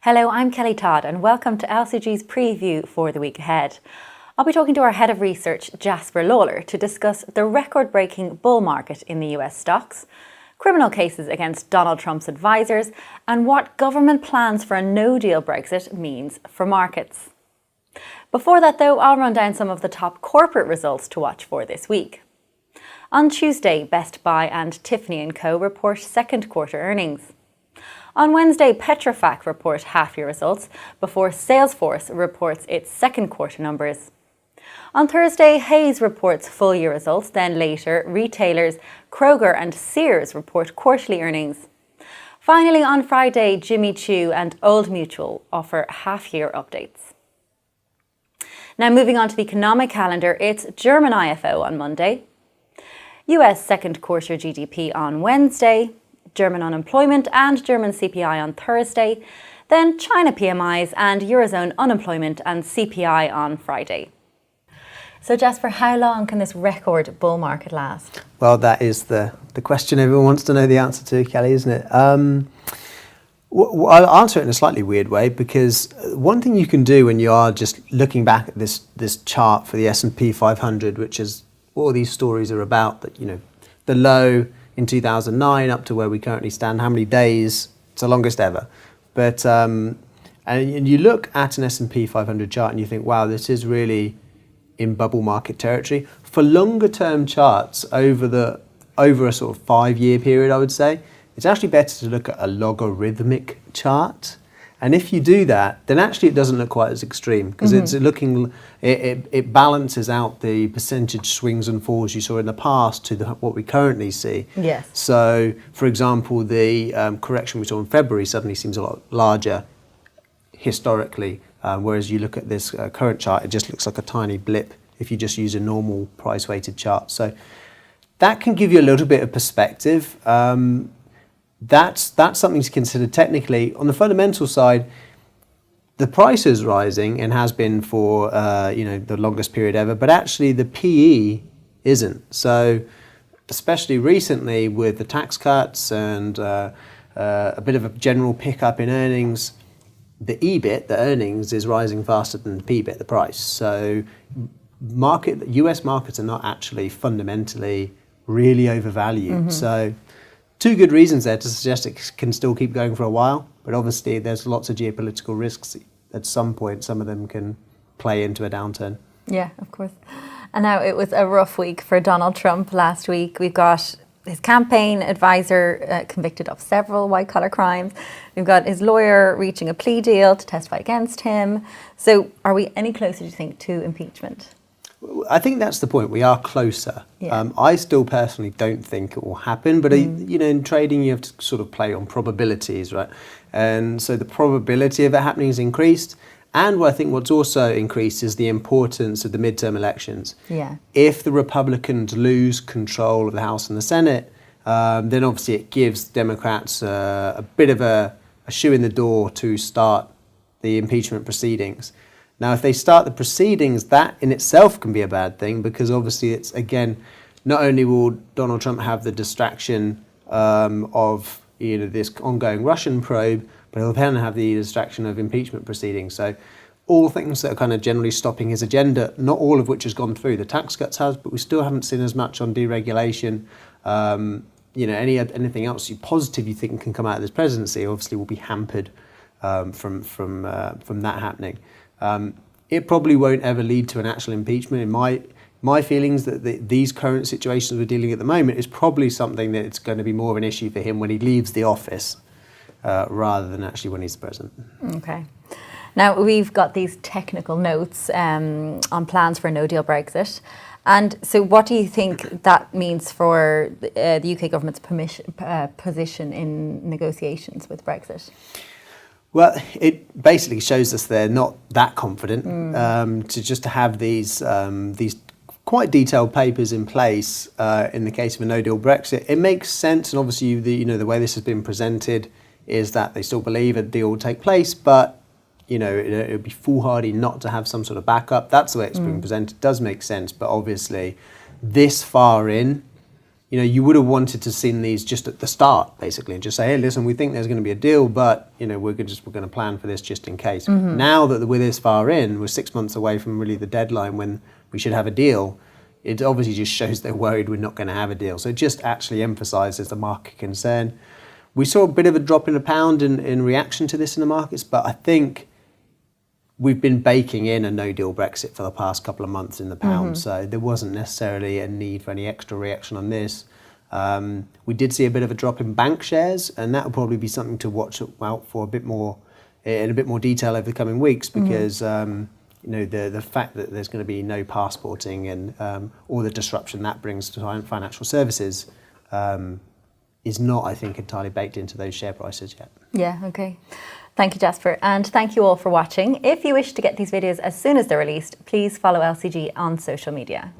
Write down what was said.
Hello, I'm Kelly Todd and welcome to LCG's preview for the week ahead. I'll be talking to our head of research, Jasper Lawler, to discuss the record-breaking bull market in the US stocks, criminal cases against Donald Trump's advisors, and what government plans for a no-deal Brexit means for markets. Before that though, I'll run down some of the top corporate results to watch for this week. On Tuesday, Best Buy and Tiffany & Co report second quarter earnings. On Wednesday, Petrofac report half-year results before Salesforce reports its second quarter numbers. On Thursday, Hays reports full-year results, then later, retailers Kroger and Sears report quarterly earnings. Finally, on Friday, Jimmy Choo and Old Mutual offer half-year updates. Now moving on to the economic calendar, it's German IFO on Monday, US second quarter GDP on Wednesday, German unemployment and German CPI on Thursday, then China PMIs and Eurozone unemployment and CPI on Friday. So Jasper, how long can this record bull market last? Well, that is the question everyone wants to know the answer to, Kelly, isn't it? I'll answer it in a slightly weird way, because one thing you can do when you are just looking back at this chart for the S&P 500, which is what all these stories are about, that, you know, the low in 2009 up to where we currently stand, how many days, it's the longest ever. But and you look at an S&P 500 chart and you think, wow, this is really in bubble market territory. For longer term charts over a sort of 5-year period, I would say, it's actually better to look at a logarithmic chart. And if you do that, then actually it doesn't look quite as extreme, because it balances out the percentage swings and falls you saw in the past to what we currently see. Yes. So, for example, the correction we saw in February suddenly seems a lot larger historically, whereas you look at this current chart, it just looks like a tiny blip if you just use a normal price-weighted chart. So that can give you a little bit of perspective. That's something to consider technically. On the fundamental side, the price is rising and has been for the longest period ever, but actually the PE isn't. So especially recently with the tax cuts and a bit of a general pickup in earnings, the EBIT, the earnings, is rising faster than the PBIT, the price. So US markets are not actually fundamentally really overvalued. So two good reasons there to suggest it can still keep going for a while, but obviously there's lots of geopolitical risks. At some point, some of them can play into a downturn. Yeah, of course. And now it was a rough week for Donald Trump last week. We've got his campaign advisor convicted of several white-collar crimes. We've got his lawyer reaching a plea deal to testify against him. So are we any closer, do you think, to impeachment? I think that's the point. We are closer. Yeah. I still personally don't think it will happen, but in trading you have to sort of play on probabilities, right? And so the probability of it happening is increased. And I think what's also increased is the importance of the midterm elections. Yeah. If the Republicans lose control of the House and the Senate, then obviously it gives Democrats a bit of a shoe in the door to start the impeachment proceedings. Now, if they start the proceedings, that in itself can be a bad thing, because obviously it's, again, not only will Donald Trump have the distraction of this ongoing Russian probe, but he'll then have the distraction of impeachment proceedings. So all things that are kind of generally stopping his agenda, not all of which has gone through. The tax cuts has, but we still haven't seen as much on deregulation. Anything else positive you think can come out of this presidency obviously will be hampered from that happening. It probably won't ever lead to an actual impeachment. In my feelings, that these current situations we're dealing at the moment is probably something that it's going to be more of an issue for him when he leaves the office rather than actually when he's the president. Okay. Now, we've got these technical notes on plans for a no-deal Brexit. And so what do you think that means for the UK government's position in negotiations with Brexit? Well, it basically shows us they're not that confident to have these quite detailed papers in place in the case of a no-deal Brexit. It makes sense, and obviously the way this has been presented is that they still believe a deal will take place, but it would be foolhardy not to have some sort of backup. That's the way it's been presented. It does make sense, but obviously this far in, you would have wanted to seen these just at the start, basically, and just say, hey, listen, we think there's going to be a deal, but we're going to plan for this just in case. Now that we're this far in, we're 6 months away from really the deadline when we should have a deal. It obviously just shows they're worried we're not going to have a deal. So it just actually emphasises the market concern. We saw a bit of a drop in the pound in reaction to this in the markets, but I think we've been baking in a no-deal Brexit for the past couple of months in the pound, so there wasn't necessarily a need for any extra reaction on this. We did see a bit of a drop in bank shares, and that will probably be something to watch out for in a bit more detail over the coming weeks, because the fact that there's going to be no passporting and all the disruption that brings to financial services is not, I think, entirely baked into those share prices yet. Yeah, okay. Thank you, Jasper, and thank you all for watching. If you wish to get these videos as soon as they're released, please follow LCG on social media.